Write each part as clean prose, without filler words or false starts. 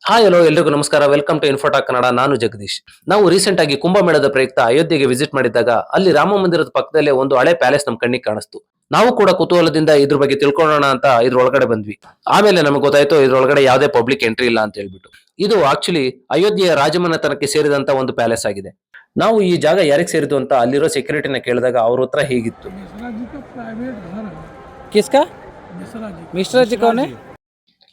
Hi hello ಎಲ್ರಿಗೂ ನಮಸ್ಕಾರ. Welcome to Infotalk Kannada. ನಾನು ಜಗದೀಶ್. ನಾವು ರೀಸೆಂಟ್ ಆಗಿ ಕುಂಭಮೇಳದ ಪ್ರಯುಕ್ತ ಅಯೋಧ್ಯೆಗೆ ವಿಸಿಟ್ ಮಾಡಿದಾಗ ಅಲ್ಲಿ ರಾಮ ಮಂದಿರದ ಪಕ್ಕದಲ್ಲೇ ಒಂದು ಹಳೆ ಪ್ಯಾಲೇಸ್ ನಮ್ ಕಣ್ಣಿಗೆ ಕಾಣಿಸ್ತು. ನಾವು ಕೂಡ ಕುತೂಹಲದಿಂದ ಇದ್ರ ಬಗ್ಗೆ ತಿಳ್ಕೊಳ್ಳೋಣ ಅಂತ ಇದ್ರೊಳಗಡೆ ಬಂದ್ವಿ. ಆಮೇಲೆ ನಮಗೆ ಗೊತ್ತಾಯ್ತು ಇದ್ರೊಳಗಡೆ ಯಾವುದೇ ಪಬ್ಲಿಕ್ ಎಂಟ್ರಿ ಇಲ್ಲ ಅಂತ ಹೇಳ್ಬಿಟ್ಟು. ಇದು ಆಕ್ಚುಲಿ ಅಯೋಧ್ಯೆಯ ರಾಜಮನೆತನಕ್ಕೆ ಸೇರಿದಂತ ಒಂದು ಪ್ಯಾಲೇಸ್ ಆಗಿದೆ. ನಾವು ಈ ಜಾಗ ಯಾರಿಗೆ ಸೇರಿದ್ದು ಅಂತ ಅಲ್ಲಿರೋ ಸೆಕ್ಯೂರಿಟಿನ ಕೇಳಿದಾಗ ಅವ್ರ ಉತ್ತರ ಹೀಗಿತ್ತು. मिश्रा जी का प्राइवेट घर है। किसका? मिश्रा जी मिश्रा जी कौन है?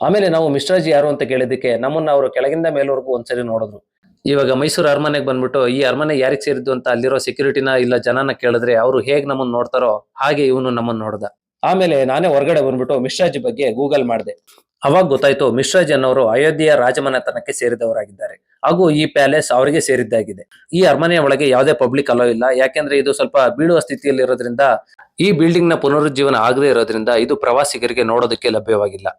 ಆಮೇಲೆ ನಾವು ಮಿಶ್ರಾಜಿ ಯಾರು ಅಂತ ಕೇಳಿದ್ದಕ್ಕೆ ನಮ್ಮನ್ನ ಅವರು ಕೆಳಗಿಂದ ಮೇಲ್ವರೆಗೂ ಒಂದ್ಸರಿ ನೋಡಿದ್ರು. ಇವಾಗ ಮೈಸೂರು ಅರಮನೆಗೆ ಬಂದ್ಬಿಟ್ಟು ಈ ಅರಮನೆ ಯಾರಿಗೆ ಸೇರಿದ್ದು ಅಂತ ಅಲ್ಲಿರೋ ಸೆಕ್ಯೂರಿಟಿನ ಇಲ್ಲ ಜನನ ಕೇಳಿದ್ರೆ ಅವರು ಹೇಗ್ ನಮ್ಮನ್ನ ನೋಡ್ತಾರೋ ಹಾಗೆ ಇವನು ನಮ್ಮನ್ನ ನೋಡ್ದ. ಆಮೇಲೆ ನಾನೇ ಹೊರಗಡೆ ಬಂದ್ಬಿಟ್ಟು ಮಿಶ್ರಾಜಿ ಬಗ್ಗೆ ಗೂಗಲ್ ಮಾಡಿದೆ. ಅವಾಗ ಗೊತ್ತಾಯ್ತು ಮಿಶ್ರಾಜಿ ಅನ್ನೋರು ಅಯೋಧ್ಯೆಯ ರಾಜಮನೆತನಕ್ಕೆ ಸೇರಿದವರಾಗಿದ್ದಾರೆ ಹಾಗೂ ಈ ಪ್ಯಾಲೇಸ್ ಅವರಿಗೆ ಸೇರಿದ್ದಾಗಿದೆ. ಈ ಅರಮನೆಯ ಒಳಗೆ ಯಾವುದೇ ಪಬ್ಲಿಕ್ ಅಲೋ ಇಲ್ಲ, ಯಾಕೆಂದ್ರೆ ಇದು ಸ್ವಲ್ಪ ಬೀಳುವ ಸ್ಥಿತಿಯಲ್ಲಿ ಇರೋದ್ರಿಂದ, ಈ ಬಿಲ್ಡಿಂಗ್ ನ ಪುನರುಜ್ಜೀವನ ಆಗದೆ ಇರೋದ್ರಿಂದ ಇದು ಪ್ರವಾಸಿಗರಿಗೆ ನೋಡೋದಕ್ಕೆ ಲಭ್ಯವಾಗಿಲ್ಲ.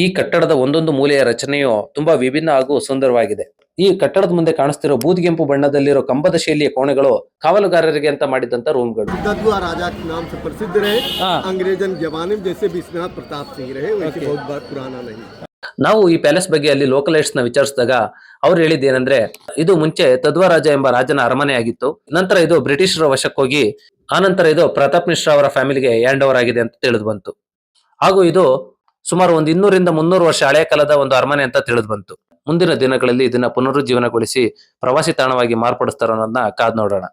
ಈ ಕಟ್ಟಡದ ಒಂದೊಂದು ಮೂಲೆಯ ರಚನೆಯು ತುಂಬಾ ವಿಭಿನ್ನ ಹಾಗೂ ಸುಂದರವಾಗಿದೆ. ಈ ಕಟ್ಟಡದ ಮುಂದೆ ಕಾಣಿಸ್ತಿರೋ ಬೂದಿಗೆಂಪು ಬಣ್ಣದಲ್ಲಿರೋ ಕಂಬದ ಶೈಲಿಯ ಕೋಣೆಗಳು ಕಾವಲುಗಾರರಿಗೆ ಅಂತ ಮಾಡಿದಂತ ರೂಮ್ಗಳು. ददुआ राजा के नाम से प्रसिद्ध रहे। हाँ। अंग्रेजन जमाने में जैसे विश्वनाथ प्रताप सिंह रहे वैसे बहुत बार पुराना नहीं। ನಾವು ಈ ಪ್ಯಾಲೇಸ್ ಬಗ್ಗೆ ಅಲ್ಲಿ ಲೋಕಲೈಟ್ಸ್ ನ ವಿಚಾರಿಸಿದಾಗ ಅವ್ರು ಹೇಳಿದ್ದೇನೆಂದ್ರೆ, ಇದು ಮುಂಚೆ ತದ್ವಾ ರಾಜ ಎಂಬ ರಾಜನ ಅರಮನೆ ಆಗಿತ್ತು. ನಂತರ ಇದು ಬ್ರಿಟಿಷರ ವಶಕ್ಕೋಗಿ ಆನಂತರ ಇದು ಪ್ರತಾಪ್ ಮಿಶ್ರಾ ಅವರ ಫ್ಯಾಮಿಲಿಗೆ ಹ್ಯಾಂಡ್ ಓವರ್ ಆಗಿದೆ ಅಂತ ತಿಳಿದು ಬಂತು. ಹಾಗೂ ಇದು ಸುಮಾರು ಒಂದು 200 ರಿಂದ 300 ವರ್ಷ ಹಳೆಯ ಕಾಲದ ಒಂದು ಅರಮನೆ ಅಂತ ತಿಳಿದು ಬಂತು. ಮುಂದಿನ ದಿನಗಳಲ್ಲಿ ಇದನ್ನ ಪುನರುಜ್ಜೀವನಗೊಳಿಸಿ ಪ್ರವಾಸಿ ತಾಣವಾಗಿ ಮಾರ್ಪಡಿಸ್ತಾರ ಅನ್ನೋದನ್ನ ಕಾದ್ ನೋಡೋಣ.